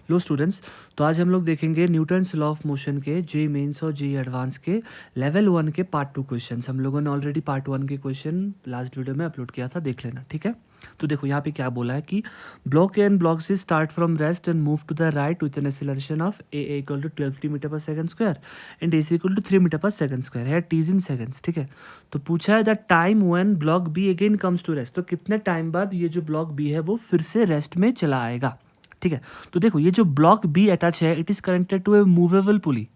लो students, तो आज हम लोग देखेंगे न्यूटन्स लॉ ऑफ मोशन के जे मेंस और जे एडवांस के लेवल 1 के पार्ट 2 क्वेश्चंस। हम लोगों ने ऑलरेडी पार्ट 1 के क्वेश्चन लास्ट वीडियो में अपलोड किया था, देख लेना, ठीक है। तो देखो यहाँ पे क्या बोला है कि block A and block C start from rest and move to the right with an acceleration of A equal to 12 metre per second square and A equal to 3 metre per second square है, t is in seconds, ठीक है। तो पूछा है the time when block B again comes to rest, तो कितने time बाद ये जो ब्लॉक बी है वो फिर से रेस्ट में चला आएगा, ठीक है। तो देखो ये जो ब्लॉक बी अटैच है it is connected to a movable pulley.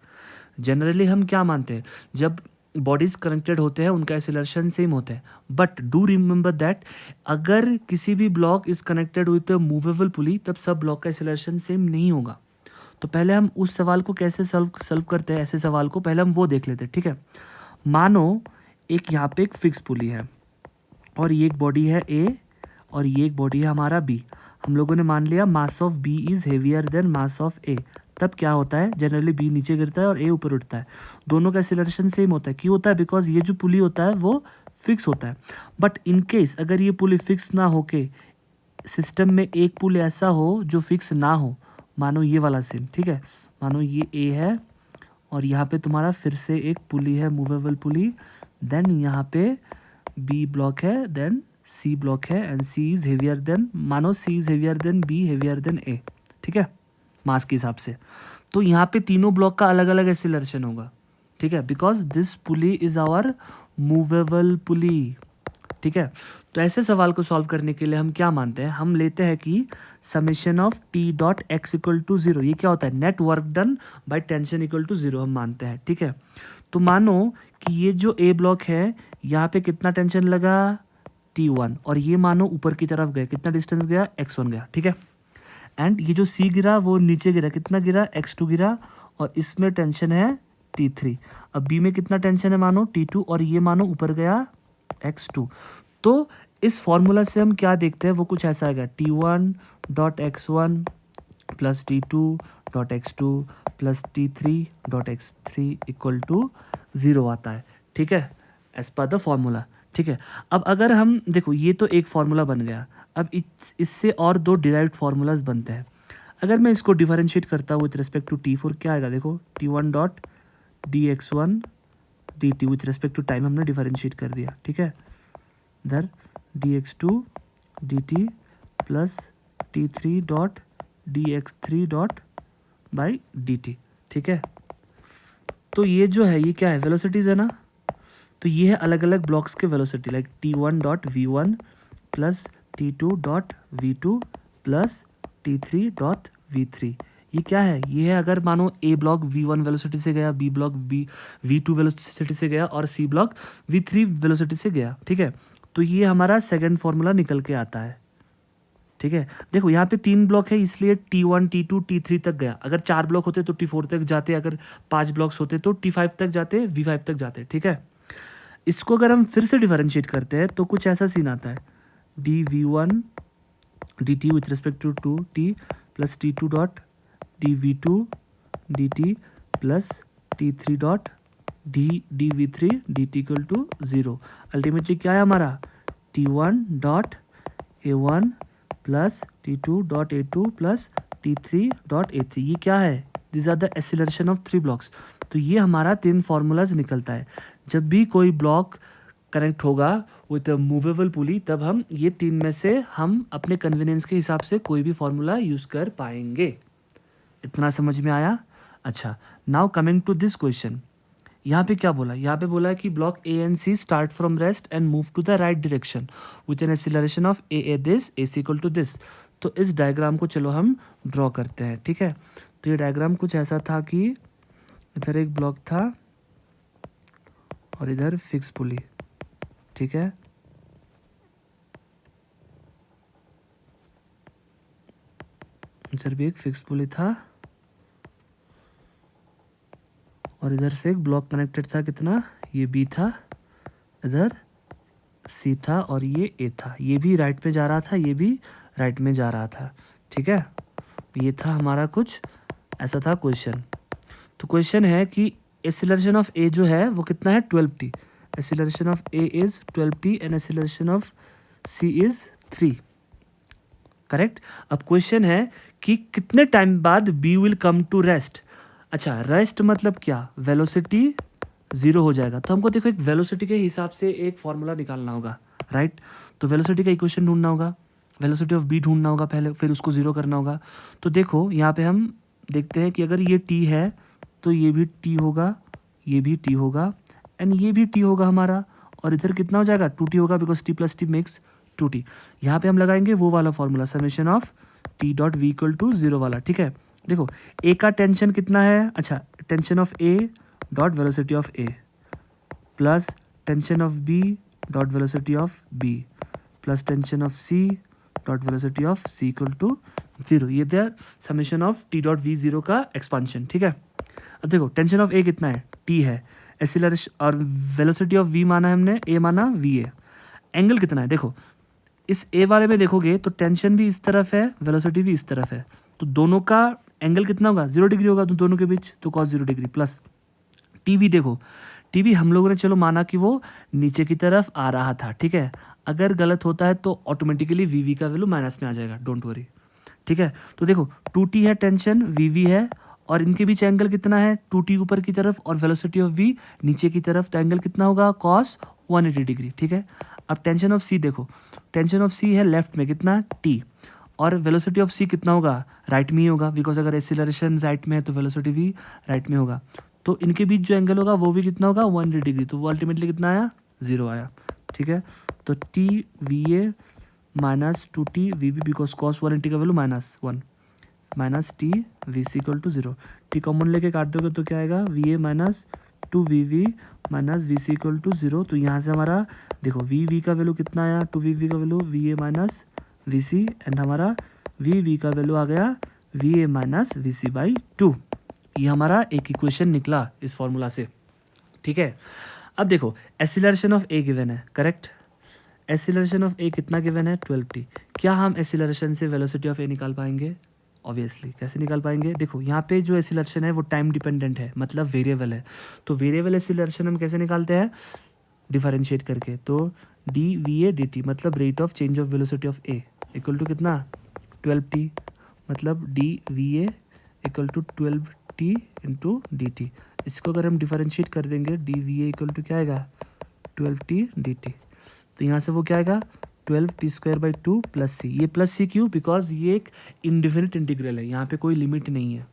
Generally हम क्या मानते हैं, जब बॉडीज कनेक्टेड होते हैं उनका एक्सेलरेशन सेम होता है, बट डू रिमेंबर दैट अगर किसी भी block is connected with a movable pulley तब सब ब्लॉक का एक्सेलरेशन सेम नहीं होगा। तो पहले हम उस सवाल को कैसे सॉल्व करते हैं, ऐसे सवाल को पहले हम वो देख लेते हैं, ठीक है। मानो एक यहाँ पे एक फिक्स पुली है और ये एक बॉडी है ए और ये एक बॉडी है हमारा बी। हम लोगों ने मान लिया mass of B is heavier than mass of A. तब क्या होता है, जनरली बी नीचे गिरता है और ए ऊपर उठता है, दोनों का एक्सेलरेशन सेम होता है। क्यों होता है, बिकॉज ये जो पुली होता है वो फिक्स होता है। बट इन केस अगर ये पुली फिक्स ना होके सिस्टम में एक पुल ऐसा हो जो फिक्स ना हो, मानो ये वाला सेम, ठीक है, मानो ये ए है और यहाँ पे तुम्हारा फिर से एक पुली है मूवेबल पुली, देन यहाँ पे बी ब्लॉक है, देन सी ब्लॉक है and C is heavier than, मानो C is heavier than B, heavier than A, ठीक है, मास के हिसाब से। तो यहाँ पे तीनों ब्लॉक का अलग अलग एक्सेलरेशन होगा, ठीक है, because this pulley is our movable pulley, ठीक है। तो ऐसे सवाल को सॉल्व करने के लिए हम क्या मानते हैं, हम लेते हैं कि summation of T dot X equal to zero, ये क्या होता है, net work done by tension equal to zero हम मानते हैं, ठीक है। तो मानो कि ये जो ए ब्लॉक है यहाँ पे कितना टेंशन लगा T1 और ये मानो ऊपर की तरफ गए, कितना डिस्टेंस गया x1 गया, ठीक है। एंड ये जो C गिरा वो नीचे गिरा, कितना गिरा x2 गिरा और इसमें टेंशन है T3। अब B में कितना टेंशन है मानो T2 और ये मानो ऊपर गया x2। तो इस फॉर्मूला से हम क्या देखते हैं, वो कुछ ऐसा आएगा, T1 dot x1 plus T2 dot x2 plus T3 dot x3 equal to 0 आता है, ठीक है, एज पर द फॉर्मूला, ठीक है। अब अगर हम देखो ये तो एक फार्मूला बन गया, अब इससे और दो डिराइव्ड फार्मूलाज बनते हैं। अगर मैं इसको डिफरेंशिएट करता हूँ विथ रिस्पेक्ट टू T4 क्या आएगा, देखो T1 dot dx1 dt with respect to time हमने डिफरेंशिएट कर दिया, ठीक है, इधर dx2 dt plus T3 dot dx3 dot by dt, ठीक है। तो ये जो है ये क्या है, वेलोसिटीज है ना, तो ये है अलग अलग ब्लॉक्स के velocity, like T1 dot V1 plus T2 dot V2 plus T3 dot V3। ये क्या है, ये है अगर मानो ए ब्लॉक V1 वेलोसिटी से गया, बी ब्लॉक V2 वेलोसिटी से गया और सी ब्लॉक V3 वेलोसिटी से गया, ठीक है। तो ये हमारा सेकंड फॉर्मूला निकल के आता है, ठीक है। देखो यहाँ पे 3 ब्लॉक है इसलिए T1 T2 T3 तक गया, अगर 4 ब्लॉक होते तो T4 तक जाते, अगर 5 ब्लॉक्स होते तो T5 तक जाते, V5 तक जाते, ठीक है। इसको अगर हम फिर से डिफरेंशिएट करते हैं तो कुछ ऐसा सीन आता है, dv1 dt with respect to 2t plus t2 dot dv2 dt plus t3 dot dv3 dt equal to 0। Ultimately क्या है हमारा, t1 dot a1 plus t2 dot a2 plus t3 dot a3। ये क्या है, this are the acceleration of 3 blocks. तो ये हमारा 3 formulas निकलता है। जब भी कोई ब्लॉक कनेक्ट होगा विथ अ मूवेबल पुली तब हम ये 3 में से हम अपने कन्वीनियंस के हिसाब से कोई भी फार्मूला यूज़ कर पाएंगे। इतना समझ में आया। अच्छा, now coming to this question, यहाँ पे क्या बोला, यहाँ पे बोला है कि block A and C start from rest and move to the right direction with an acceleration of A this A C equal to this. तो इस डायग्राम को चलो हम ड्रॉ करते हैं, ठीक है। तो ये डायग्राम कुछ ऐसा था कि इधर एक ब्लॉक था और इधर फिक्स पुली, ठीक है। इधर भी एक फिक्स पुली था और इधर से एक ब्लॉक कनेक्टेड था, कितना, ये बी था, इधर सी था और ये ए था, ये भी राइट में जा रहा था, ये भी राइट में जा रहा था, ठीक है। ये था हमारा कुछ ऐसा था क्वेश्चन। तो क्वेश्चन है कि एक्सीलरेशन ऑफ ए जो है वो कितना है, 12t, acceleration of A is 12t and acceleration of C is 3, correct. अब क्वेश्चन है कि कितने टाइम बाद B will come to rest. अच्छा, रेस्ट मतलब क्या, वेलोसिटी जीरो हो जाएगा। तो हमको देखो एक वेलोसिटी के हिसाब से एक फॉर्मूला निकालना होगा, राइट। तो वेलोसिटी का इक्वेशन ढूंढना होगा, वेलोसिटी ऑफ बी ढूंढना होगा पहले, फिर उसको जीरो करना होगा। तो देखो यहाँ पे हम देखते हैं कि अगर ये टी है तो ये भी टी होगा, ये भी टी होगा, एंड ये भी टी होगा हमारा, और इधर कितना हो जाएगा, टू टी होगा, because T plus T makes two T. यहाँ पे हम लगाएंगे वो वाला formula, summation of T dot V equal to zero वाला, ठीक है। देखो ए का टेंशन कितना है, अच्छा tension of A dot velocity of A plus tension of B dot velocity of B plus tension of C dot velocity of C equal to zero. ये दर summation of T dot V zero का expansion, ठीक है। अब देखो tension of A कितना है, T है, एक्सीलरेशन, और वेलोसिटी ऑफ वी माना है हमने, ए माना वी ए। एंगल कितना है, देखो इस ए वाले में देखोगे तो टेंशन भी इस तरफ है, वेलोसिटी भी इस तरफ है, तो दोनों का एंगल कितना होगा, 0 डिग्री होगा, तो दोनों के बीच तो cos 0 degree. Plus T V, देखो टी वी हम लोगों ने चलो माना कि वो नीचे की तरफ आ रहा था, ठीक है। अगर गलत होता है तो ऑटोमेटिकली वी वी का वैल्यू माइनस में आ जाएगा, डोंट वरी, ठीक है। तो देखो 2t है टेंशन, वी वी है, और इनके बीच एंगल कितना है, 2t ऊपर की तरफ और वेलोसिटी ऑफ v नीचे की तरफ, तो एंगल कितना होगा, cos 180 डिग्री, ठीक है। अब टेंशन ऑफ c देखो, टेंशन ऑफ c है लेफ्ट में कितना, t, और वेलोसिटी ऑफ c कितना होगा, राइट में ही होगा, बिकॉज अगर एक्सीलरेशन राइट में है तो वेलोसिटी भी राइट में होगा। तो इनके बीच जो एंगल होगा वो भी कितना होगा, 180 डिग्री, तो वो अल्टीमेटली कितना आया, 0 आया, ठीक है। तो T V A minus 2t V B, because cos 180 का value -1 minus T V C equal to 0। T common लेके काट दोगे तो क्या आएगा, V A minus 2vv minus V C equal to 0। तो यहाँ से हमारा देखो वी वी का वैल्यू कितना आया, 2vv का value V A minus V C, and हमारा वी वी का वैल्यू आ गया V A minus V C by 2। ये हमारा एक इक्वेशन निकला इस फॉर्मूला से, ठीक है। अब देखो एक्सीलरेशन ऑफ ए गिवन है, करेक्ट। एक्सीलरेशन ऑफ ए कितना गिवन है, 12t। क्या हम एक्सीलरेशन से वेलोसिटी ऑफ ए निकाल पाएंगे, ऑब्वियसली कैसे निकाल पाएंगे। देखो यहाँ पे जो एक्सीलरेशन है वो टाइम डिपेंडेंट है, मतलब वेरिएबल है। तो वेरिएबल एक्सीलरेशन हम कैसे निकालते हैं, डिफरेंशिएट करके। तो D V A D T मतलब rate of change of velocity of A equal to कितना, 12t, मतलब D V A equal to 12t into D T. इसको अगर हम डिफरेंशिएट कर देंगे, D V A equal to क्या आएगा, 12t डी टी। तो यहाँ से वो क्या आएगा, 12t² प्लस सी। ये प्लस सी क्यों, बिकॉज ये एक इंडिफिनिट इंटीग्रल है, यहाँ पे कोई लिमिट नहीं है,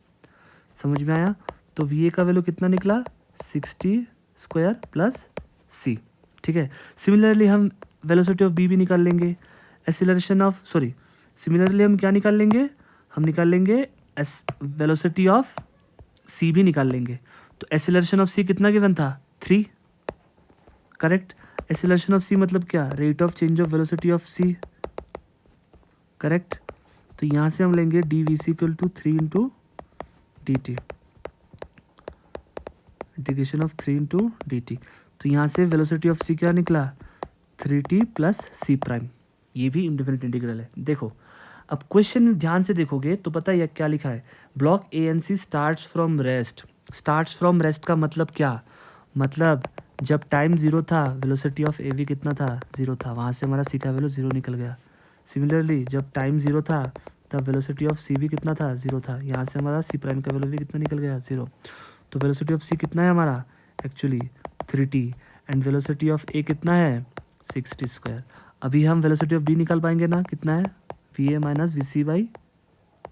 समझ में आया। तो वी ए का वैल्यू कितना निकला, 60² प्लस सी, ठीक है। सिमिलरली हम वेलोसिटी ऑफ बी भी निकाल लेंगे, एक्सीलरेशन ऑफ सिमिलरली हम क्या निकाल लेंगे, हम निकाल लेंगे वेलोसिटी ऑफ सी भी निकाल लेंगे। तो एक्सीलरेशन ऑफ सी कितना गिवन था, 3, करेक्ट। एक्सीलरेशन ऑफ सी मतलब क्या, rate of change of velocity of C, correct. तो यहाँ से हम लेंगे D V C equal to 3 into D T, integration of 3 into D T. तो यहाँ से वेलोसिटी ऑफ सी क्या निकला, 3t प्लस सी प्राइम। ये भी इंडिफिनिट इंटीग्रल है। देखो अब क्वेश्चन ध्यान से देखोगे तो पता है क्या लिखा है, block A and C starts from rest. Starts from rest का मतलब क्या, मतलब जब टाइम 0 था वेलोसिटी ऑफ ए वी कितना था, 0 था, वहाँ से हमारा सी का वैल्यू 0 निकल गया। सिमिलरली जब टाइम 0 था तब वेलोसिटी ऑफ सी भी कितना था, 0 था, यहाँ से हमारा सी प्राइम का वैल्यू भी कितना निकल गया, 0। तो वेलोसिटी ऑफ सी कितना है हमारा, actually 3t, and velocity of A कितना है, 60²। अभी हम वेलोसिटी ऑफ बी निकाल पाएंगे ना, कितना है, V A minus V C by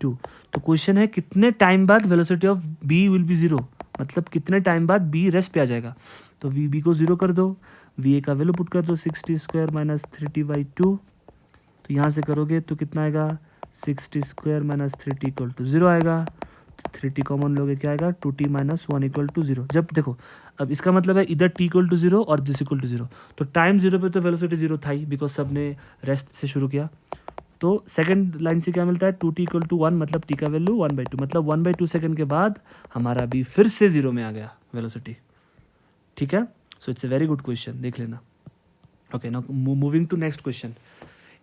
2। तो क्वेश्चन है कितने टाइम बाद velocity of B will be 0, मतलब कितने टाइम बाद बी रेस्ट पे आ जाएगा। तो वी बी को 0 कर दो, वी ए का वैल्यू पुट कर दो 60² माइनस 3t/2। तो यहाँ से करोगे तो कितना आएगा, 60² माइनस 3t इक्वल टू 0 आएगा। तो 3t कॉमन लोगे क्या आएगा, 2t माइनस 1 इक्वल टू 0। जब देखो अब इसका मतलब है इधर t इक्वल टू 0 और दिस इक्वल टू 0। तो टाइम 0 पे तो वेलोसिटी 0 था ही, बिकॉज सबने रेस्ट से शुरू किया। तो सेकंड लाइन से क्या मिलता है, 2t इक्वल टू 1, मतलब t का वैल्यू 1/2, मतलब 1/2 सेकंड के बाद हमारा भी फिर से 0 में आ गया वेलोसिटी, ठीक है। So it's a very good question, देख लेना। Okay, now moving to next question.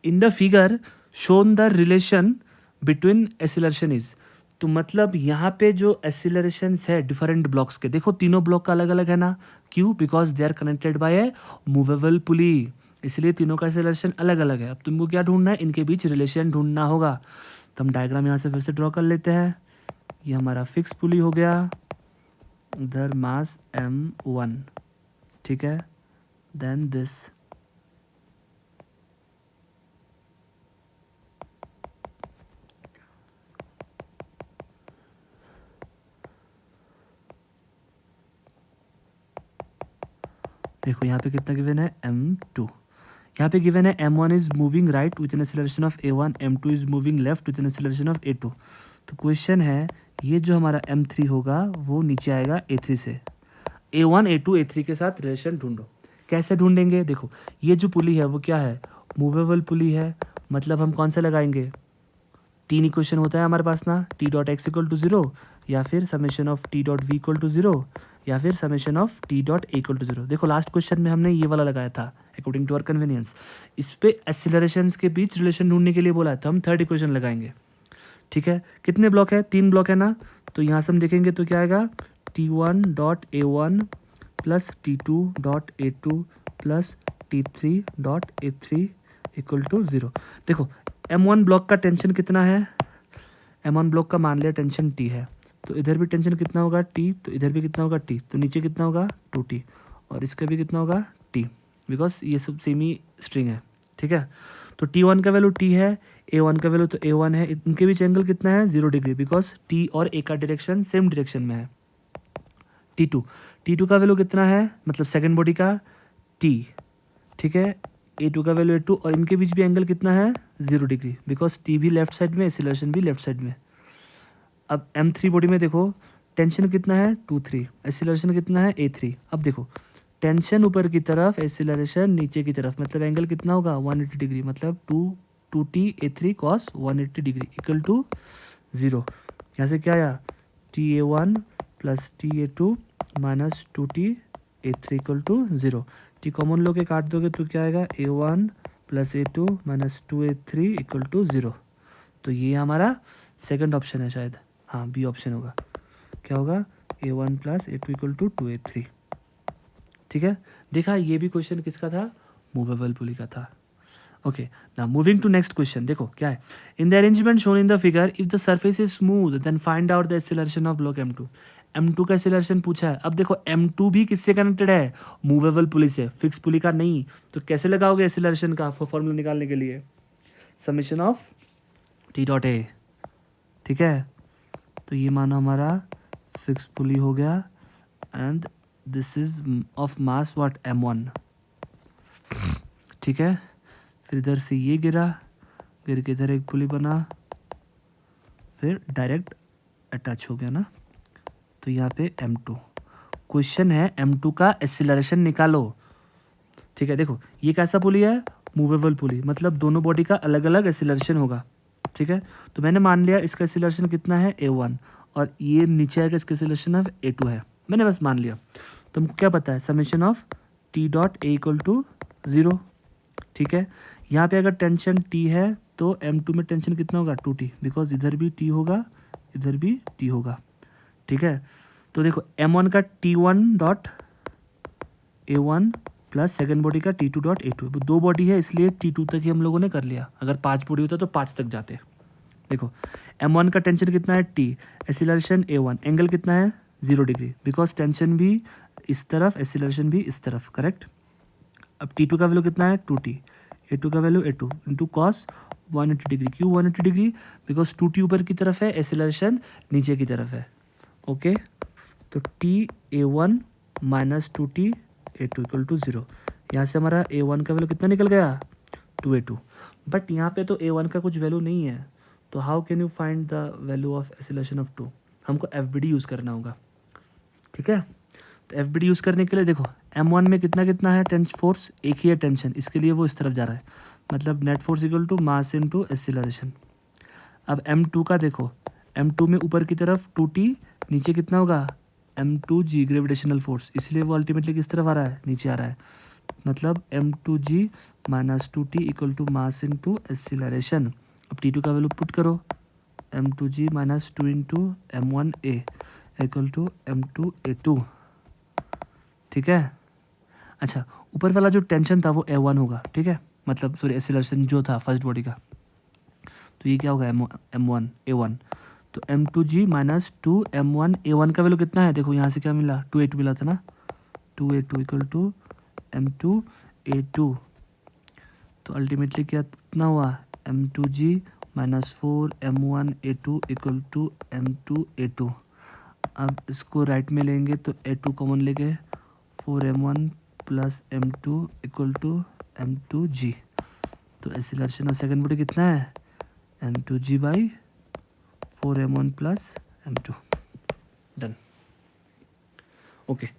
In the figure shown the relation between acceleration is. तो मतलब यहाँ पे जो एक्सीलरेशन है डिफरेंट ब्लॉक्स के, देखो तीनों ब्लॉक का अलग अलग है ना, क्यों, because they are connected by a movable pulley. इसलिए तीनों का एक्सेलरेशन अलग अलग है। अब तुमको क्या ढूंढना है, इनके बीच रिलेशन ढूंढना होगा। तो हम डायग्राम यहाँ से फिर से ड्रॉ कर लेते हैं। ये हमारा फिक्स पुली हो गया, उधर मास m1, ठीक है, देन दिस, देखो यहाँ पे कितना गिवन है m2, यहाँ पे गिवन है m1 is moving right with an acceleration of a1, m2 is moving left with an acceleration of a2। तो क्वेश्चन है ये जो हमारा m3 होगा वो नीचे आएगा a3 से, a1 a2 a3 के साथ रिलेशन ढूंढो। कैसे ढूंढेंगे, देखो ये जो पुली है वो क्या है, मूवेबल पुली है, मतलब हम कौन सा लगाएंगे, तीन इक्वेशन होता है हमारे पास ना, T dot X equal to zero, या फिर summation of T dot V equal to zero, या फिर summation of T dot A equal to zero. देखो लास्ट क्वेश्चन में हमने ये वाला लगाया था अकॉर्डिंग टू आवर कन्वीनियंस। इस पे एक्सीलरेशंस के बीच रिलेशन ढूंढने के लिए बोला है, तो हम थर्ड इक्वेशन लगाएंगे, ठीक है। कितने ब्लॉक है, 3 ब्लॉक है ना, तो यहाँ से हम देखेंगे तो क्या आएगा, T1 dot A1 plus T2 dot A2 plus T3 dot A3 equal to 0। देखो M1 ब्लॉक का टेंशन कितना है, M1 ब्लॉक का मान लिया टेंशन T है, तो इधर भी टेंशन कितना होगा T, तो इधर भी कितना होगा T, तो नीचे कितना होगा 2T, और इसका भी कितना होगा T, बिकॉज ये सब सेमी स्ट्रिंग है, ठीक है। तो T1 का वैल्यू T है, A1 का वैल्यू तो A1 है, इनके बीच एंगल कितना है 0 डिग्री, बिकॉज T और A का डायरेक्शन सेम डायरेक्शन में है। T2 का वैल्यू कितना है, मतलब सेकंड बॉडी का T, ठीक है, A2 का वैल्यू A2, और इनके बीच भी एंगल कितना है 0 डिग्री, बिकॉज T भी लेफ्ट साइड में, एक्सीलरेशन भी लेफ्ट साइड में। अब M3 बॉडी में देखो टेंशन कितना है 2-3, एक्सीलरेशन कितना है A3। अब देखो टेंशन ऊपर की तरफ, एक्सीलरेशन नीचे की तरफ, मतलब एंगल कितना होगा 180 डिग्री, मतलब 2T A3 cos 180 degree equal to 0। यहाँ से क्या आया, TA1 plus TA2 minus 2T A3 equal to 0। T common लो के काट दोगे तो क्या आएगा, A1 plus A2 minus 2A3 equal to 0। तो ये हमारा सेकंड ऑप्शन है शायद, हाँ बी ऑप्शन होगा। क्या होगा, A1 plus A2 equal to 2A3, ठीक है। देखा ये भी क्वेश्चन किसका था, मूवेबल पुली का था। Okay, now moving to next question, देखो क्या है, in the arrangement shown in the figure if the surface is smooth then find out the acceleration of block M2। M2 का एक्सीलरेशन पूछा है। अब देखो M2 भी किससे कनेक्टेड है, मूवेबल पुली से, फिक्स पुली का नहीं। तो कैसे लगाओगे एक्सीलरेशन का फॉर्मूला निकालने के लिए, summation of T dot A, ठीक है। तो ये मानो हमारा फिक्स पुली हो गया, and this is of mass what M1, ठीक है। फिर इधर से ये गिरा, गिर के इधर एक पुली बना, फिर डायरेक्ट अटैच हो गया ना। तो यहाँ पे M2 क्वेश्चन है, M2 का एक्सीलरेशन निकालो, ठीक है। देखो ये कैसा पुली है, मूवेबल पुली, मतलब दोनों बॉडी का अलग अलग एक्सीलरेशन होगा, ठीक है। तो मैंने मान लिया इसका एक्सीलरेशन कितना है A1, और ये नीचे आएगा इसका एक्सीलरेशन ऑफ A2 है, मैंने बस मान लिया। तो हमको क्या पता है, summation of T dot A equal to 0, ठीक है। यहाँ पे अगर टेंशन T है तो M2 में टेंशन कितना होगा 2T, बिकॉज इधर भी T होगा, इधर भी T होगा, ठीक है। तो देखो M1 का T1 dot A1 plus second body का T2 डॉट A2, दो बॉडी है इसलिए T2 तक ही हम लोगों ने कर लिया, अगर 5 बॉडी होता तो 5 तक जाते। देखो M1 का टेंशन कितना है T, एक्सीलरेशन A1, एंगल कितना है 0 डिग्री, बिकॉज टेंशन भी इस तरफ, एक्सीलरेशन भी इस तरफ, करेक्ट। अब T2 का वैल्यू कितना है 2T, A2 का value A2 into cos 180 degree, क्यों 180 डिग्री, बिकॉज 2T ऊपर की तरफ है, एक्सीलरेशन नीचे की तरफ है, ओके। तो TA1 minus 2T A2 equal to 0। यहाँ से हमारा A1 का वैल्यू कितना निकल गया 2A2, बट यहाँ पे तो A1 का कुछ वैल्यू नहीं है, तो how can you find the value of acceleration of 2, हमको FBD यूज़ करना होगा, ठीक है। तो FBD यूज़ करने के लिए देखो M1 में कितना कितना है टेंशन फोर्स, एक ही है टेंशन, इसके लिए वो इस तरफ जा रहा है, मतलब net force equal to mass into acceleration. अब M2 का देखो, M2 में ऊपर की तरफ 2T, नीचे कितना होगा M2G ग्रेविटेशनल फोर्स, इसलिए वो अल्टीमेटली किस तरफ आ रहा है, नीचे आ रहा है, मतलब M2G minus 2T equal to mass into acceleration. अब T2 का वैल्यू पुट करो, M2G minus 2 into M1A equal to M2A2, ठीक है। अच्छा ऊपर वाला जो टेंशन था वो A1 होगा, ठीक है, मतलब सॉरी एक्सीलरेशन जो था फर्स्ट बॉडी का, तो ये क्या होगा M1 A1, तो M2G माइनस 2M1 A1 का वैल्यू कितना है, देखो यहाँ से क्या मिला 2A2 मिला था ना, 2A2 इक्वल टू M2A2, तो अल्टीमेटली कितना हुआ M2G minus 4M1A2 equal to M2A2। अब इसको राइट में लेंगे तो A2 कॉमन लेंगे, 4M1 plus M2 equal to M2G, तो एक्सीलरेशन ऑफ सेकंड बॉडी कितना है M2G by 4M1 plus M2। Done. Okay,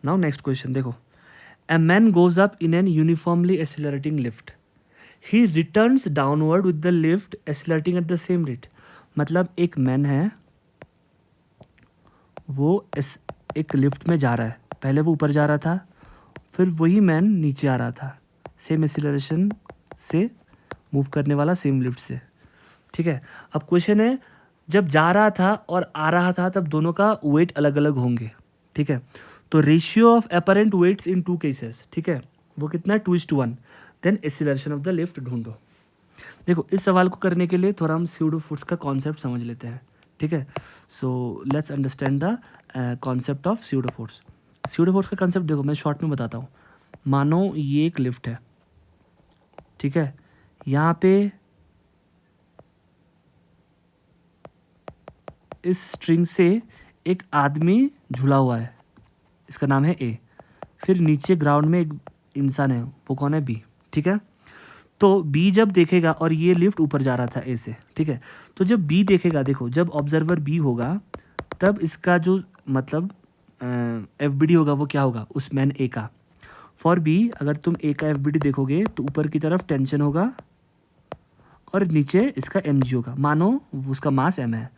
now next question देखो, A man goes up in an uniformly accelerating lift. He returns downward with the lift accelerating at the same rate. मतलब एक man है, वो एक lift में जा रहा है, पहले वो ऊपर जा रहा था, फिर वही मैन नीचे आ रहा था, सेम एक्सीलरेशन से मूव करने वाला, सेम लिफ्ट से, ठीक है। अब क्वेश्चन है, जब जा रहा था और आ रहा था तब दोनों का वेट अलग अलग होंगे, ठीक है। तो ratio of apparent weights in 2 cases, ठीक है, वो कितना है 2:1। Then acceleration of the lift ढूंढो। देखो इस सवाल को करने के लिए थोड़ा हम स्यूडो फोर्स का कॉन्सेप्ट समझ लेते हैं, ठीक है। So let's understand the concept of pseudo force. Pseudo force का कॉन्सेप्ट देखो मैं शॉर्ट में बताता हूँ। मानो ये एक लिफ्ट है, ठीक है, यहाँ पे इस स्ट्रिंग से एक आदमी झूला हुआ है, इसका नाम है ए, फिर नीचे ग्राउंड में एक इंसान है, वो कौन है बी, ठीक है। तो बी जब देखेगा, और ये लिफ्ट ऊपर जा रहा था ए से, ठीक है, तो जब बी देखेगा, देखो जब ऑब्जर्वर बी होगा तब इसका जो मतलब एफ बी डी होगा वो क्या होगा उस मैन ए का। फॉर बी अगर तुम ए का एफ बी डी देखोगे तो ऊपर की तरफ टेंशन होगा और नीचे इसका एम जी होगा, मानो उसका मास एम है।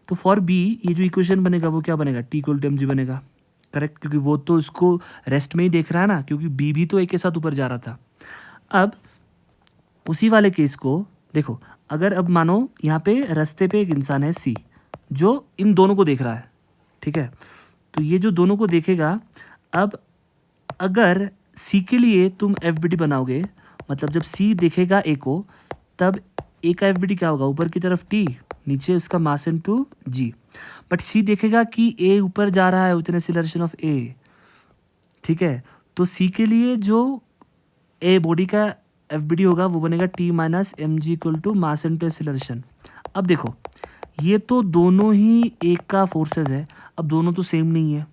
तो फॉर बी ये जो इक्वेशन बनेगा वो क्या बनेगा, T equal to M G बनेगा, करेक्ट, क्योंकि वो तो इसको रेस्ट में ही देख रहा है ना, क्योंकि बी भी तो ए के साथ ऊपर जा रहा था। अब उसी वाले केस को देखो, अगर अब मानो यहाँ पे रास्ते पे एक इंसान है सी, जो इन दोनों को देख रहा है, ठीक है, तो ये जो दोनों को देखेगा, अब अगर सी के लिए तुम एफ बी डी बनाओगे, मतलब जब सी देखेगा ए को, तब ए का एफ बी डी क्या होगा, ऊपर की तरफ टी, नीचे उसका मास इनटू जी। बट सी देखेगा कि ए ऊपर जा रहा है उतने एक्सीलरेशन ऑफ ए, ठीक है, तो सी के लिए जो ए बॉडी का एफ बी डी होगा वो बनेगा T minus M G equal to mass into acceleration. अब देखो ये तो दोनों ही एक का फोर्सेस है, अब दोनों तो सेम नहीं है,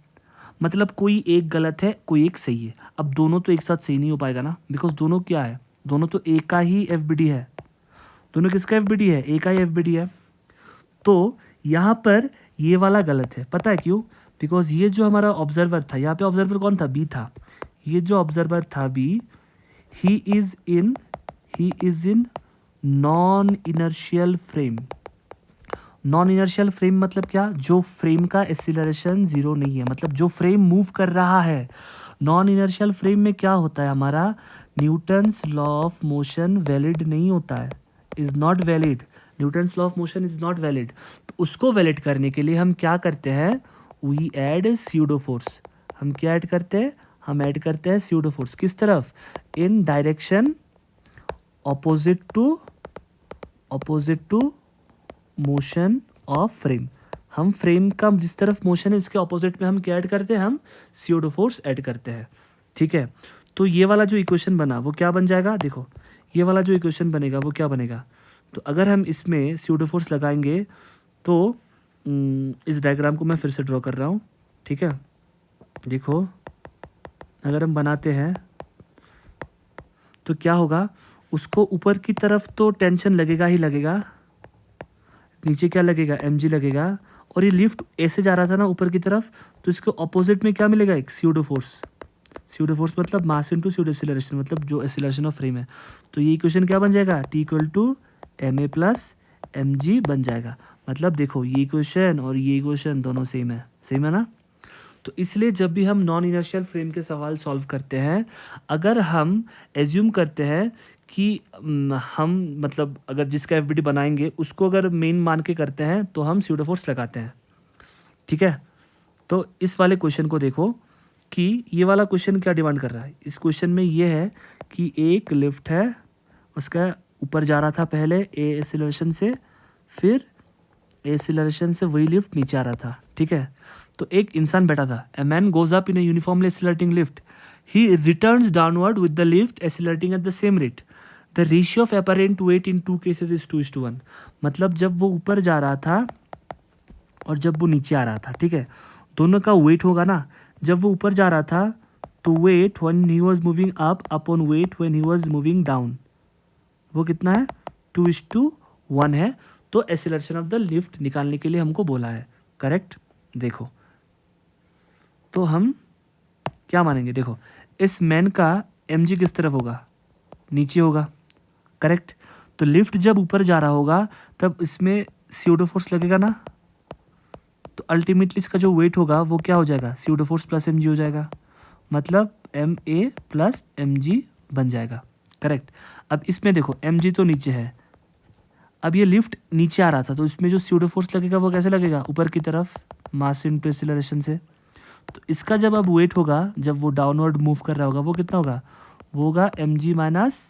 मतलब कोई एक गलत है कोई एक सही है। अब दोनों तो एक साथ सही नहीं हो पाएगा ना, बिकॉज दोनों क्या है, दोनों तो एक का ही एफ बी डी है, दोनों किसका एफ बी डी है, एक का ही एफ बी डी है। तो यहाँ पर ये वाला गलत है, पता है क्यों, बिकॉज ये जो हमारा ऑब्जर्वर था, यहाँ पे ऑब्जर्वर कौन था, बी था, ये जो ऑब्जर्वर था B, he is in non inertial frame. Non inertial frame मतलब क्या, जो फ्रेम का एक्सीलरेशन जीरो नहीं है, मतलब जो फ्रेम मूव कर रहा है। नॉन इनर्शियल फ्रेम में क्या होता है, हमारा Newton's law of motion valid नहीं होता है, is not valid, Newton's law of motion is not valid. तो उसको वैलिड करने के लिए हम क्या करते हैं, वी ऐड स्यूडो फोर्स। हम क्या ऐड करते हैं, हम ऐड करते हैं स्यूडो फोर्स, किस तरफ, in direction opposite to motion of frame. हम फ्रेम का जिस तरफ मोशन है इसके ऑपोजिट में हम क्या ऐड करते हैं, हम स्यूडो फोर्स ऐड करते हैं, ठीक है। तो ये वाला जो इक्वेशन बना वो क्या बन जाएगा, देखो ये वाला जो इक्वेशन बनेगा वो क्या बनेगा, तो अगर हम इसमें स्यूडो फोर्स लगाएंगे तो इस डायग्राम को मैं फिर से ड्रॉ कर रहा हूँ, ठीक है। देखो अगर हम बनाते हैं तो क्या होगा, उसको ऊपर की तरफ तो टेंशन लगेगा ही लगेगा, नीचे क्या लगेगा, एम जी लगेगा, और ये लिफ्ट ऐसे जा रहा था ना ऊपर की तरफ, तो इसके ऑपोजिट में क्या मिलेगा, एक स्यूडो फोर्स। स्यूडो फोर्स मतलब मास इनटू स्यूडो एक्सीलरेशन, मतलब जो एक्सीलरेशन ऑफ फ्रेम है। तो ये इक्वेशन क्या बन जाएगा, T equal to M A plus M G बन जाएगा। मतलब देखो ये इक्वेशन और ये इक्वेशन दोनों सेम है ना। तो इसलिए जब भी हम नॉन इनर्शियल फ्रेम के सवाल सॉल्व करते हैं, अगर हम एज्यूम करते हैं कि हम मतलब अगर जिसका एफ बी डी बनाएंगे उसको अगर मेन मान के करते हैं तो हम स्यूडो फोर्स लगाते हैं, ठीक है। तो इस वाले क्वेश्चन को देखो, कि ये वाला क्वेश्चन क्या डिमांड कर रहा है। इस क्वेश्चन में ये है कि एक लिफ्ट है, उसका ऊपर जा रहा था पहले ए एक्सीलरेशन से, फिर ए एक्सीलरेशन से वही लिफ्ट नीचे आ रहा था, ठीक है। तो एक इंसान बैठा था, a man goes up in a uniformly accelerating lift, he returns downward with the lift accelerating at the same rate, the ratio of apparent weight in two cases is 2:1। मतलब जब वो ऊपर जा रहा था और जब वो नीचे आ रहा था, ठीक है, दोनों का वेट होगा ना। जब वो ऊपर जा रहा था तो weight when he was moving up upon weight when he was moving down, वो कितना है, 2:1 है। तो एक्सीलरेशन ऑफ द लिफ्ट निकालने के लिए हमको बोला है, करेक्ट। देखो तो हम क्या मानेंगे, देखो इस मैन का mg किस तरफ होगा, नीचे होगा, करेक्ट। तो लिफ्ट जब ऊपर जा रहा होगा तब इसमें स्यूडो फोर्स लगेगा ना, तो अल्टीमेटली इसका जो वेट होगा वो क्या हो जाएगा, स्यूडो फोर्स प्लस mg हो जाएगा, मतलब ma प्लस mg बन जाएगा, करेक्ट। अब इसमें देखो mg तो नीचे है, अब ये लिफ्ट नीचे आ रहा था तो इसमें जो स्यूडो फोर्स लगेगा वो कैसे लगेगा, ऊपर की तरफ, मास इनटू एक्सीलरेशन से। तो इसका जब अब वेट होगा, जब वो डाउनवर्ड मूव कर रहा होगा, वो कितना होगा, वो होगा mg माइनस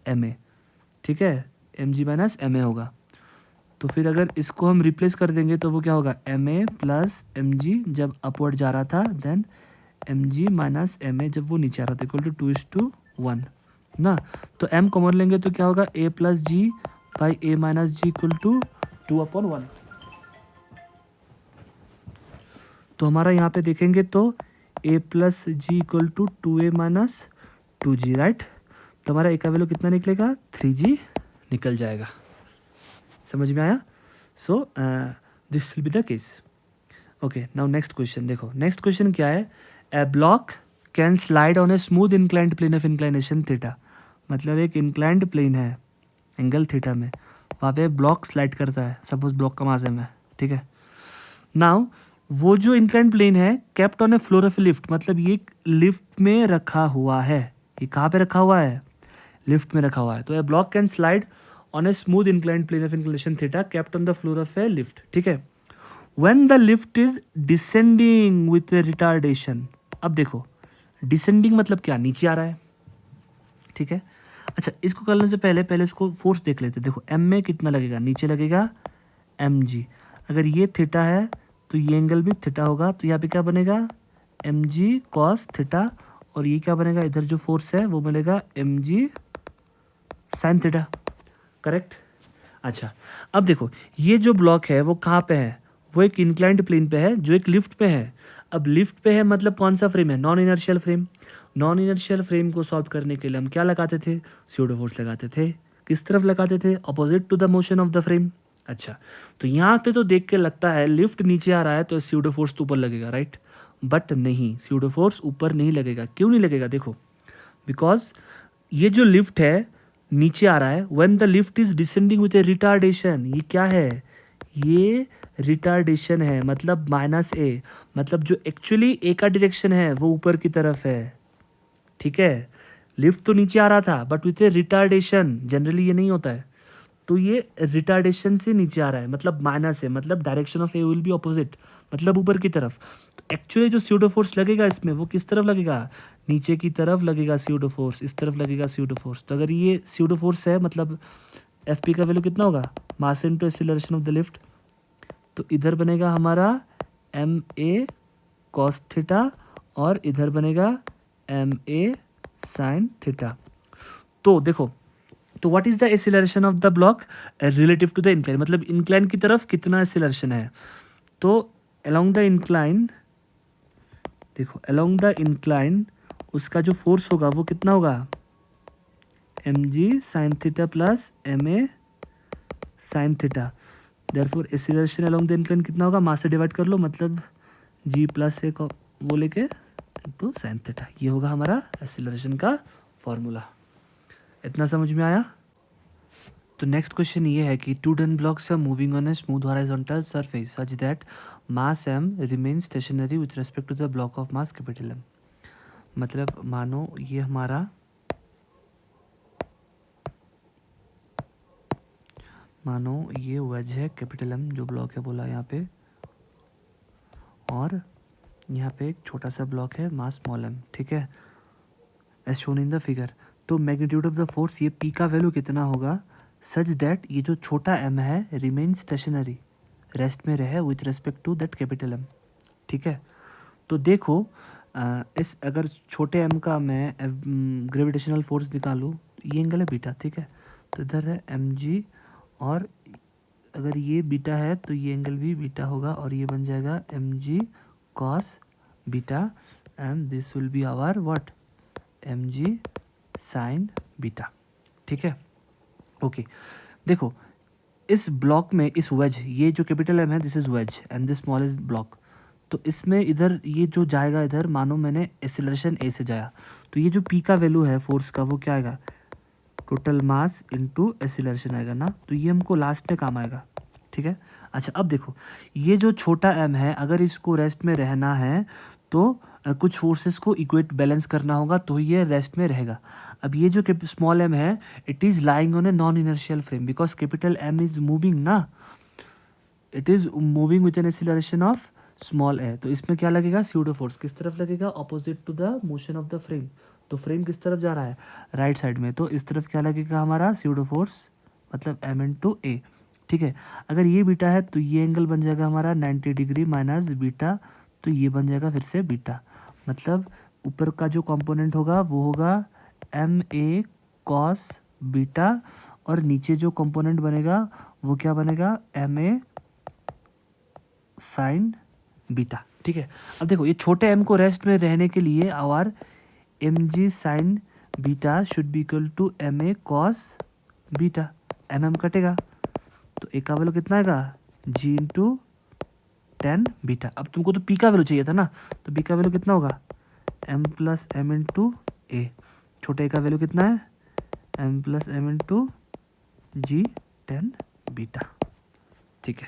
ma, ठीक है, mg माइनस ma होगा। तो फिर अगर इसको हम रिप्लेस कर देंगे तो वो क्या होगा, ma प्लस mg जब अपवर्ड जा रहा था, देन mg माइनस ma जब वो नीचे आ रहा था, इक्वल टू 2:1 ना। तो m कॉमन लेंगे तो क्या होगा, a plus G by a minus G equal to 2/1। तो हमारा यहाँ पे देखेंगे तो a plus G equal to 2a minus 2g, right. तो हमारा a का वैल्यू कितना निकलेगा, 3g निकल जाएगा। समझ में आया। So this will be the case. Okay, now next question देखो, नेक्स्ट क्वेश्चन क्या है, a block can slide on a smooth inclined plane of inclination theta. मतलब एक इंक्लाइंड प्लेन है एंगल थीटा में, वहाँ पे ब्लॉक स्लाइड करता है, सपोज ब्लॉक का मास m है, ठीक है। नाउ वो जो इंक्लाइंड प्लेन है kept on A floor of a lift, मतलब ये लिफ्ट में रखा हुआ है। ये कहाँ पे रखा हुआ है, लिफ्ट में रखा हुआ है। तो a block can slide on a smooth inclined plane of inclination theta kept on the floor of a lift, ठीक है। When the lift is descending with a retardation. अब देखो डिसेंडिंग मतलब क्या, नीचे आ रहा है, ठीक है। अच्छा, इसको करने से पहले पहले इसको फोर्स देख लेते हैं। देखो एम में कितना लगेगा, नीचे लगेगा mg। अगर ये थीटा है तो ये एंगल भी थीटा होगा, तो यहाँ पे क्या बनेगा, mg cos थीटा, और ये क्या बनेगा, इधर जो फोर्स है वो बनेगा mg sin थीटा, करेक्ट। अच्छा, अब देखो ये जो ब्लॉक है वो कहाँ पे है, वो एक इंक्लाइंड प्लेन पे है जो एक लिफ्ट पे है। अब लिफ्ट पे है मतलब कौन सा फ्रेम है, non inertial frame. Non inertial frame को सॉल्व करने के लिए हम क्या लगाते थे, स्यूडो फोर्स लगाते थे। किस तरफ लगाते थे, opposite to the motion of the frame. अच्छा, तो यहाँ पे तो देख के लगता है लिफ्ट नीचे आ रहा है तो स्यूडो फोर्स तो ऊपर लगेगा, राइट। बट नहीं, स्यूडो फोर्स ऊपर नहीं लगेगा। क्यों नहीं लगेगा, देखो बिकॉज ये जो लिफ्ट है नीचे आ रहा है, when the lift is descending with a retardation. ये क्या है, ये रिटार्डेशन है, मतलब -a, मतलब जो एक्चुअली a का डायरेक्शन है वो ऊपर की तरफ है, ठीक है। लिफ्ट तो नीचे आ रहा था but with a retardation, generally ये नहीं होता है। तो ये रिटार्डेशन से नीचे आ रहा है, मतलब माइनस है, मतलब direction of A will be opposite, मतलब ऊपर की तरफ। तो एक्चुअली जो स्यूडो फोर्स लगेगा इसमें वो किस तरफ लगेगा, नीचे की तरफ लगेगा स्यूडो फोर्स, इस तरफ लगेगा स्यूडो फोर्स। तो अगर ये स्यूडो फोर्स है मतलब एफ पी का वैल्यू कितना होगा, मास into acceleration of the lift. तो इधर बनेगा हमारा एम ए कॉस थीटा और इधर बनेगा एम ए साइन थीटा। तो देखो, तो what is the acceleration of the block relative to the incline, मतलब इंक्लाइन की तरफ कितना एक्सीलरेशन है। तो अलोंग द इंक्लाइन, देखो अलोंग द इंक्लाइन उसका जो फोर्स होगा वो कितना होगा, M G sine theta plus M A sine theta. Therefore acceleration along the incline कितना होगा, मास से डिवाइड कर लो, मतलब जी प्लस ए को वो लेके इंटू साइन थीटा। ये होगा हमारा एक्सीलरेशन का फॉर्मूला। इतना समझ में आया। तो नेक्स्ट क्वेश्चन ये है कि two done blocks are moving on a smooth horizontal surface such that mass m remain stationary with respect to the block of mass capital M। मतलब मानो ये हमारा, मानो ये वेज है कैपिटल M जो ब्लॉक है बोला यहाँ पे, और यहाँ पे एक छोटा सा ब्लॉक है मास स्मॉल m, ठीक है, as shown in the figure. तो मैग्नीट्यूड ऑफ द फोर्स, ये पी का वैल्यू कितना होगा सच दैट ये जो छोटा m है रिमेन स्टेशनरी, रेस्ट में रहे with respect to that capital M, ठीक है। तो देखो इस अगर छोटे m का मैं ग्रेविटेशनल फोर्स निकालूँ, ये एंगल है बीटा, ठीक है, तो इधर है mg, और अगर ये बीटा है तो ये एंगल भी बीटा होगा, और ये बन जाएगा mg cos beta, and this will be our what mg sin beta, ठीक है। ओके देखो इस ब्लॉक में इस वेज, ये जो कैपिटल M है this is wedge and this small is block, तो इसमें इधर ये जो जाएगा इधर, मानो मैंने एक्सेलरेशन a से जाया, तो ये जो p का वैल्यू है फोर्स का वो क्या आएगा, टोटल मास इनटू एक्सेलरेशन आएगा ना, तो ये हमको लास्ट में काम आएगा, ठीक है। अच्छा अब देखो ये जो छोटा m है, अगर इसको रेस्ट में रहना है तो कुछ फोर्सेस को इक्वेट बैलेंस करना होगा, तो ये रेस्ट में रहेगा। अब ये जो स्मॉल m है it is lying on a non inertial frame because capital M is moving ना, it is moving with an acceleration of small a, तो इसमें क्या लगेगा स्यूडो फोर्स, किस तरफ लगेगा opposite to the motion of the frame, तो frame किस तरफ जा रहा है राइट साइड में, तो इस तरफ क्या लगेगा हमारा स्यूडो फोर्स, मतलब m/a, ठीक है। अगर ये बीटा है तो ये एंगल बन जाएगा हमारा 90 डिग्री माइनस बीटा, तो ये बन जाएगा फिर से बीटा, मतलब ऊपर का जो कंपोनेंट होगा वो होगा ma cos बीटा, और नीचे जो कंपोनेंट बनेगा वो क्या बनेगा ma sin बीटा, ठीक है। अब देखो ये छोटे m को रेस्ट में रहने के लिए our mg sin beta should be equal to ma cos beta, mm कटेगा तो एक का वैल्यू कितना आएगा g इंटू 10 बीटा। अब तुमको तो p का वैल्यू चाहिए था ना, तो b का वैल्यू कितना होगा m plus m into A, छोटे का वैल्यू कितना है m plus m into G 10 beta, ठीक है।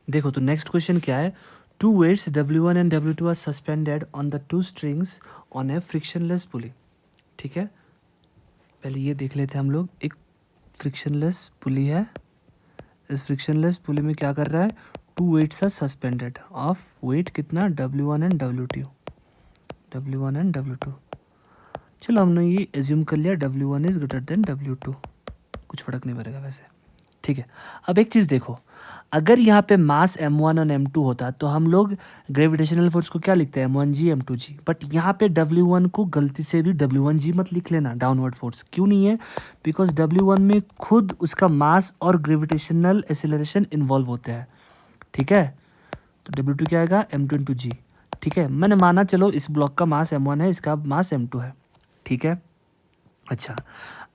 देखो तो नेक्स्ट क्वेश्चन क्या है, two weights W1 and W2 are suspended on the two strings on a frictionless pulley, ठीक है। पहले ये देख लेते हैं हम लोग, एक फ्रिक्शनलेस पुली है, इस फ्रिक्शनलेस पुली में क्या कर रहा है, two weights are suspended of weight कितना W1 एंड W2, चलो हमने ये एज्यूम कर लिया W1 is greater than W2, कुछ फर्क नहीं पड़ेगा वैसे, ठीक है। अब एक चीज़ देखो, अगर यहाँ पे मास m1 और m2 होता तो हम लोग ग्रेविटेशनल फोर्स को क्या लिखते हैं m1g m2g, बट यहाँ पे W1 को गलती से भी W1g मत लिख लेना, डाउनवर्ड फोर्स क्यों नहीं है, बिकॉज W1 में खुद उसका मास और ग्रेविटेशनल एक्सेलरेशन इन्वॉल्व होते हैं, ठीक है। तो W2 क्या आएगा m2 इंटू जी, ठीक है। मैंने माना चलो इस ब्लॉक का मास m1 है, इसका मास m2 है, ठीक है। अच्छा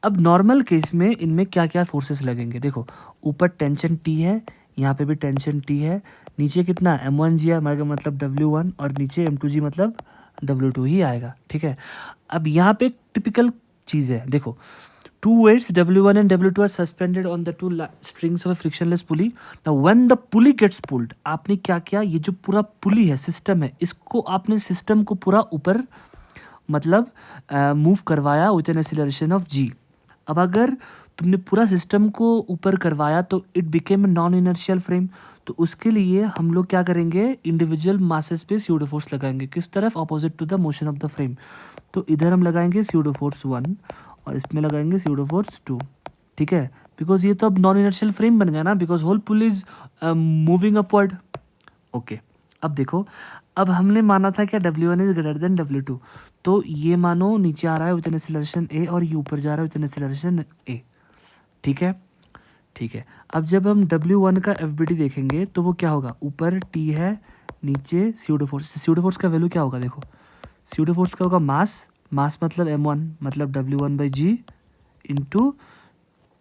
अब नॉर्मल केस में इनमें क्या क्या फोर्सेस लगेंगे, देखो ऊपर टेंशन T है, यहाँ पे भी टेंशन T है, नीचे कितना m1g है मतलब W1, और नीचे m2g मतलब W2 ही आएगा, ठीक है। अब यहाँ पे टिपिकल चीज़ है, देखो two weights W1 and W2 are suspended on the two strings of frictionless pulley, now when the pulley gets pulled, आपने क्या किया, ये जो पूरा पुली है सिस्टम है, इसको आपने सिस्टम को पूरा ऊपर मतलब मूव करवाया with an acceleration of g। अब अगर तुमने पूरा सिस्टम को ऊपर करवाया तो it became non inertial frame, तो उसके लिए हम लोग क्या करेंगे, इंडिविजुअल मासेस पे स्यूडो फोर्स लगाएंगे, किस तरफ opposite to the motion of the frame, तो इधर हम लगाएंगे स्यूडो फोर्स 1 और इसमें लगाएंगे स्यूडो फोर्स 2, ठीक है, बिकॉज ये तो अब नॉन इनर्शियल फ्रेम बन गया ना, because whole pull is moving upward. Okay अब देखो, अब हमने माना था क्या W1 is greater than W2, तो ये मानो नीचे आ रहा है विद एन एक्सेलरेशन a और ये ऊपर जा रहा है विद एन एक्सेलरेशन a, ठीक है, ठीक है। अब जब हम W1 का FBD देखेंगे तो वो क्या होगा, ऊपर T है, नीचे स्यूडो फोर्स का वैल्यू क्या होगा, देखो स्यूडो फोर्स का होगा मास मतलब m1 मतलब W1/g इंटू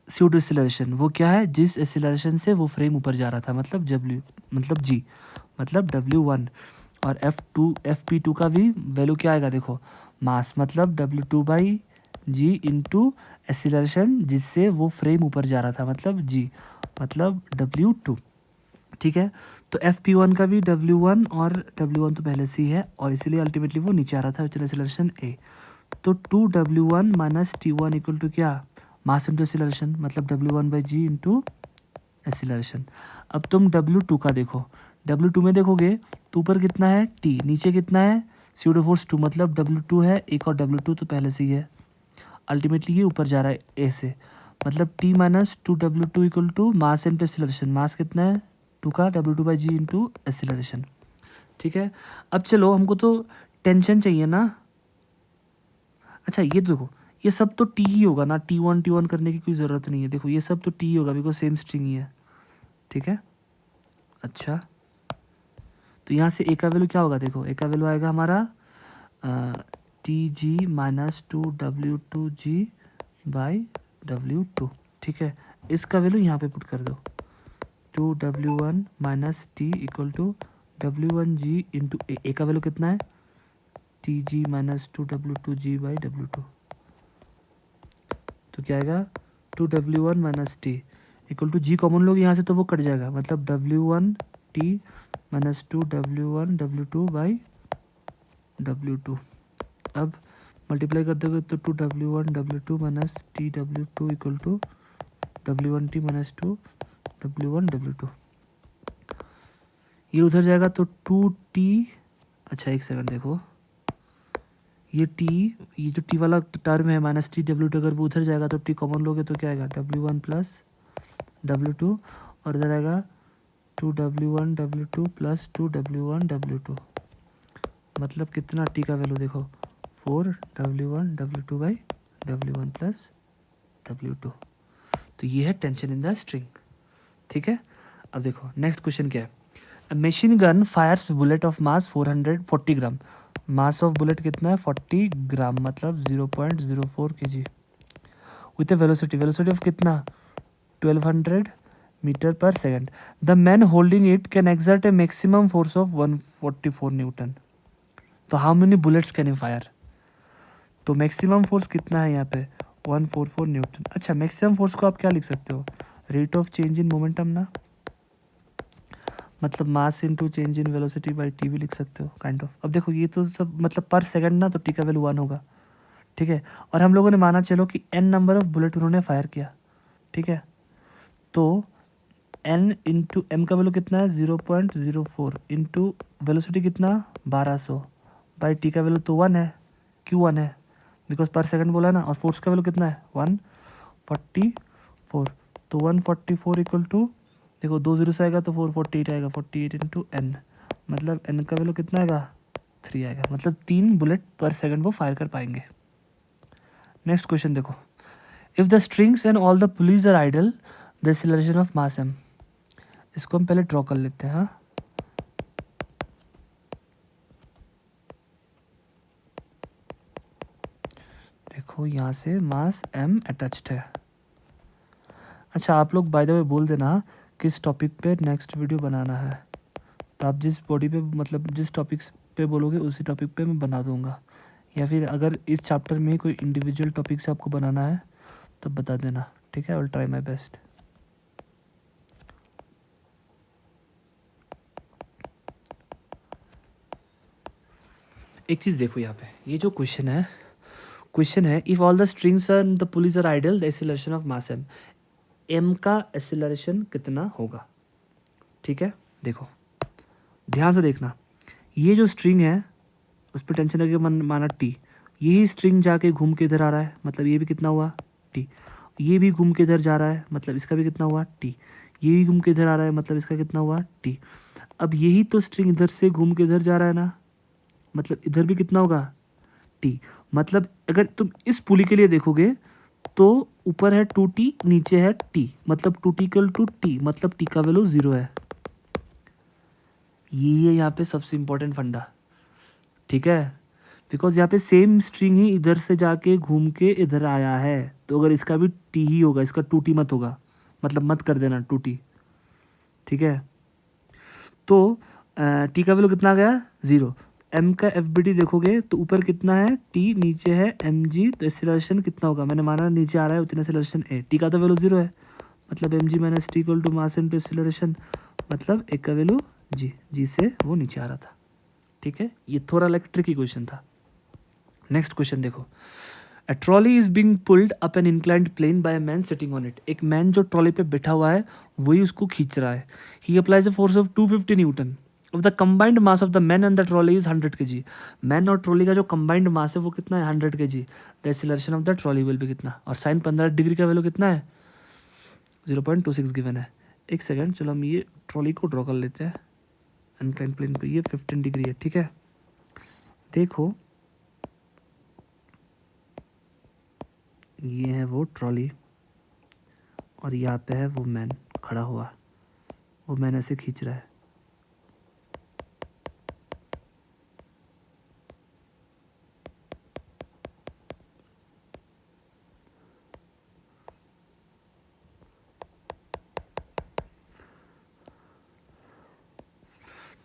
स्यूडो एक्सेलरेशन, वो क्या है, जिस एक्सेलरेशन से वो फ्रेम ऊपर जा रहा था मतलब g मतलब W1, और FP2 का भी वैल्यू क्या आएगा, देखो मास मतलब W2/g इंटू एक्सीलरेशन जिससे वो फ्रेम ऊपर जा रहा था मतलब g मतलब W2, ठीक है। तो FP1 का भी W1 और W1 तो पहले से ही है और इसीलिए अल्टीमेटली वो नीचे आ रहा था विथ एक्सीलरेशन a, तो 2W1 minus T1 equal to क्या, मास इंटू एक्सीलरेशन मतलब W1/g इंटू एक्सीलरेशन। अब तुम W2 का देखो, W2 में देखोगे तो ऊपर कितना है T, नीचे कितना है स्यूडो फोर्स 2, मतलब W2 है एक और W2 तो पहले से ही है। अल्टीमेटली ये ऊपर जा रहा है A से, मतलब T minus 2W2 equal to mass into acceleration. Mass कितना है 2 का W2/g इंटू एक्सीलरेशन। ठीक है, अब चलो हमको तो टेंशन चाहिए ना। अच्छा ये देखो, ये सब तो T ही होगा ना, T1 करने की कोई ज़रूरत नहीं है। देखो ये सब तो T ही होगा बिकॉज सेम स्ट्रिंग ही है। ठीक है, अच्छा तो यहाँ से A का वैल्यू क्या होगा, देखो A का वैल्यू आएगा हमारा TG minus 2W2G by W2। ठीक है, इसका वैल्यू यहाँ पे पुट कर दो, 2W1 minus T equal to W1G into A का वैल्यू कितना है TG minus 2W2G by W2। तो क्या आएगा 2W1 minus T equal to G common लोग यहाँ से तो वो कट जाएगा, मतलब W1T minus 2W1 W2 by W2। अब मल्टीप्लाई कर दोगे तो 2W1 W2 minus TW2 equal to W1T minus 2W1 W2। ये उधर जाएगा तो 2T, अच्छा एक सेकंड देखो, ये T, ये जो T वाला टर्म है माइनस TW2 अगर वो उधर जाएगा तो T कॉमन लोगे तो क्या आएगा W1 प्लस W2 और इधर आएगा 2W1 W2 plus 2W1 W2, मतलब कितना T का वैल्यू देखो 4W1 W2 by W1 plus W2। तो ये है टेंशन इन द स्ट्रिंग। ठीक है, अब देखो नेक्स्ट क्वेश्चन क्या है। Machine gun fires bullet of mass 440 gram. Mass of bullet कितना है 40 ग्राम, मतलब 0.04 kg with a velocity of कितना 1200 metre per second. The man holding it can exert a maximum force of 144 newton. तो how many bullets can you fire, तो maximum force कितना है यहाँ पे 144 न्यूटन। अच्छा मैक्सिमम फोर्स को आप क्या लिख सकते हो, rate of change in momentum ना, मतलब mass into change in velocity bye T भी लिख सकते हो काइंड ऑफ। अब देखो ये तो सब मतलब पर सेकंड ना, तो टी का वैल्यू 1 होगा। ठीक है, और हम लोगों ने माना चलो कि n नंबर ऑफ बुलेट उन्होंने फायर किया। ठीक है, तो n इंटू एम का वैल्यू कितना है 0.04 इंटू वेलोसिटी कितना 1200 बाई टी का वैल्यू तो 1 है, क्यों 1 है बिकॉज पर सेकंड बोला ना, और फोर्स का वैल्यू कितना है 144, तो 144 इक्वल टू देखो 2 जीरो से आएगा तो 448 आएगा, 48 इंटू एन, मतलब एन का वैल्यू कितना आएगा 3 आएगा, मतलब 3 बुलेट पर सेकंड वो फायर कर पाएंगे। नेक्स्ट क्वेश्चन देखो, if the strings and all the pulleys are ideal the acceleration of mass M. इसको हम पहले ड्रॉ कर लेते हैं। हाँ देखो यहाँ से मास m अटैच्ड है। अच्छा आप लोग बाय द वे बोल देना किस टॉपिक पे नेक्स्ट वीडियो बनाना है, तो आप जिस बॉडी पे मतलब जिस टॉपिक पे बोलोगे उसी टॉपिक पे मैं बना दूंगा, या फिर अगर इस चैप्टर में कोई इंडिविजुअल टॉपिक से आपको बनाना है तो बता देना। ठीक है, I will try my best. एक चीज़ देखो यहाँ पे, ये जो क्वेश्चन है if all the strings and the pulleys are ideal the acceleration of mass M, M का एक्सीलरेशन कितना होगा। ठीक है, देखो ध्यान से देखना, ये जो स्ट्रिंग है उस पर टेंशन लगे माना टी, यही स्ट्रिंग जाके घूम के इधर आ रहा है, मतलब ये भी कितना हुआ टी, ये भी घूम के इधर जा रहा है, मतलब इसका भी कितना हुआ टी, ये भी घूम के इधर आ रहा है, मतलब इसका कितना हुआ टी। अब यही तो स्ट्रिंग इधर से घूम के इधर जा रहा है ना, मतलब इधर भी कितना होगा टी। मतलब अगर तुम इस पुली के लिए देखोगे तो ऊपर है 2t नीचे है t, मतलब 2t इक्वल टू टी, मतलब t का वैल्यू 0 है। ये है यहाँ पे सबसे इंपॉर्टेंट फंडा। ठीक है, बिकॉज यहाँ पे सेम स्ट्रिंग ही इधर से जाके घूम के इधर आया है, तो अगर इसका भी टी ही होगा, इसका 2t मत होगा, मतलब मत कर देना 2t। ठीक है, तो टी का वैल्यू कितना आ गया 0। एम का एफ बी टी देखोगे तो ऊपर कितना है टी, नीचे है एम जी, तो एक्सीलरेशन कितना होगा, मैंने माना नीचे आ रहा है उतना एक्सीलरेशन ए, टी का तो वैल्यू 0 है, मतलब M G minus T equal to mass into acceleration, मतलब एक का वैल्यू जी, जी से वो नीचे आ रहा था। ठीक है, ये थोड़ा लाइक ट्रिकी क्वेश्चन था। नेक्स्ट क्वेश्चन देखो, a trolley is being pulled up an inclined plane by a man sitting on it. एक मैन जो ट्रॉली पे बैठा हुआ है वही उसको खींच रहा है। He applies a force of 250 newton. Of the combined mass of the man and the trolley is 100 kg। Man और ट्रॉली का जो कंबाइंड मास है वो कितना है, 100 kg। The acceleration of the trolley will भी कितना, और साइन 15 डिग्री का वैल्यू कितना है, 0.26 गिवन है। एक सेकेंड, चलो हम ये ट्रॉली को ड्रॉ कर लेते हैं इंक्लाइंड प्लेन पे। ये 15 डिग्री है, ठीक है। देखो ये है वो ट्रॉली और यहाँ पे है वो मैन खड़ा हुआ, वो मैन ऐसे खींच रहा है।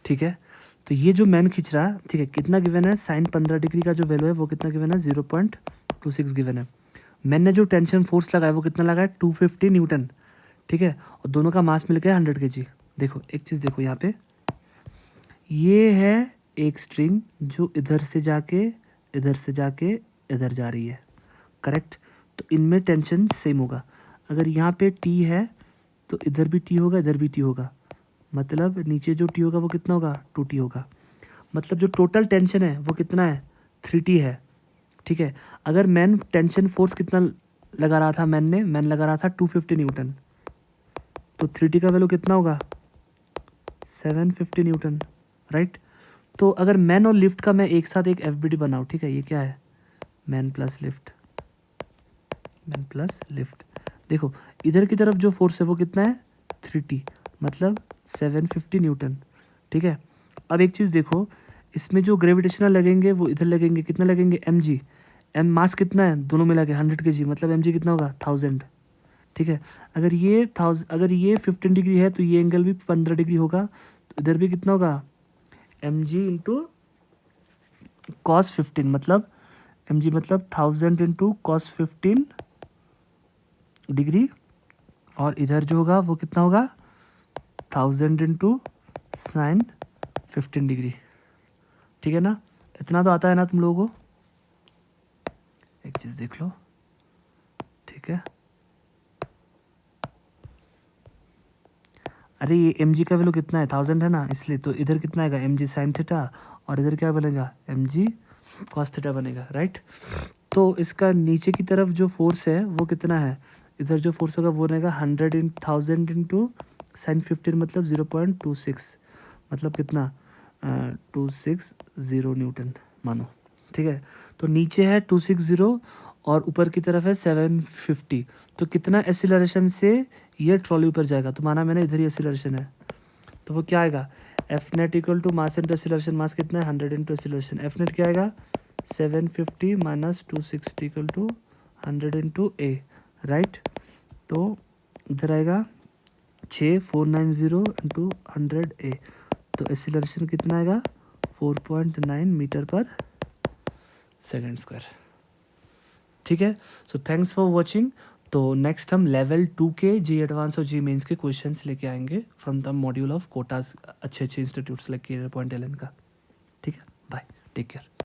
ठीक है, तो ये जो मैन खींच रहा है, ठीक है, कितना गिवन है, साइन 15 डिग्री का जो वैल्यू है वो कितना गिवन है, 0.26 गिवन है। मैन ने जो टेंशन फोर्स लगाया वो कितना लगाया, 250 न्यूटन, ठीक है, और दोनों का मास मिल गया 100 kg। देखो एक चीज़ देखो यहाँ पे, ये है एक स्ट्रिंग जो इधर से जाके इधर जा रही है, करेक्ट। तो इनमें टेंशन सेम होगा। अगर यहाँ पे टी है तो इधर भी टी होगा, इधर भी टी होगा, मतलब नीचे जो टी होगा वो कितना होगा, 2t होगा। मतलब जो टोटल टेंशन है वो कितना है, 3t है, ठीक है। अगर मैन टेंशन फोर्स कितना लगा रहा था, मैन लगा रहा था 250 न्यूटन, तो 3t का वैल्यू कितना होगा, 750 न्यूटन, राइट। तो अगर मैन और लिफ्ट का मैं एक साथ एक एफ बनाऊँ, ठीक है, ये क्या है, मैन प्लस लिफ्ट। देखो इधर की तरफ जो फोर्स है वो कितना है, 3t, मतलब 750 न्यूटन, ठीक है। अब एक चीज़ देखो, इसमें जो ग्रेविटेशनल लगेंगे वो इधर लगेंगे, कितना लगेंगे, mg। एम मास कितना है दोनों मिला के 100 kg, मतलब mg कितना होगा, 1000, ठीक है। अगर ये 15 डिग्री है तो ये एंगल भी 15 डिग्री होगा, तो इधर भी कितना होगा, mg इंटू कॉस 15, मतलब mg मतलब 1000 इंटू कॉस 15 डिग्री, और इधर जो होगा वो कितना होगा, 1000 इंटू साइन 15 डिग्री, ठीक है ना। इतना तो आता है ना तुम लोगों को। एक चीज़ देख लो, ठीक है। अरे ये एम जी का वैल्यू कितना है, 1000 है ना, इसलिए तो इधर कितना आएगा, एम जी साइन थीटा, और इधर क्या बनेगा, एम जी कॉस थीटा बनेगा, राइट। तो इसका नीचे की तरफ जो फोर्स है वो कितना है, इधर जो फोर्स होगा वो रहेगा 1000 इंटू साइन 15, मतलब 0.26, मतलब कितना, 260 न्यूटन मानो, ठीक है। तो नीचे है 260 और ऊपर की तरफ है 750, तो कितना एक्सीलरेशन से ये ट्रॉली ऊपर जाएगा, तो माना मैंने इधर ही एक्सीलरेशन है, तो वो क्या आएगा, F net equal to mass into acceleration, mass कितना है 100 इंटू एक्सीलरेशन, एफ नेट क्या आएगा 750 minus 260 equal to 100 into A, right. तो इधर आएगा 6490 इंटू 100 ए, तो एक्सीलरेशन कितना आएगा 4.9 मीटर पर सेकेंड स्क्वायर, ठीक है। So thanks for watching. तो नेक्स्ट हम लेवल 2 के जी एडवांस और जी मेंस के क्वेश्चंस लेके आएंगे from the module of Kotas, अच्छे institutes like Career Point Allen का, ठीक है। Bye, take care.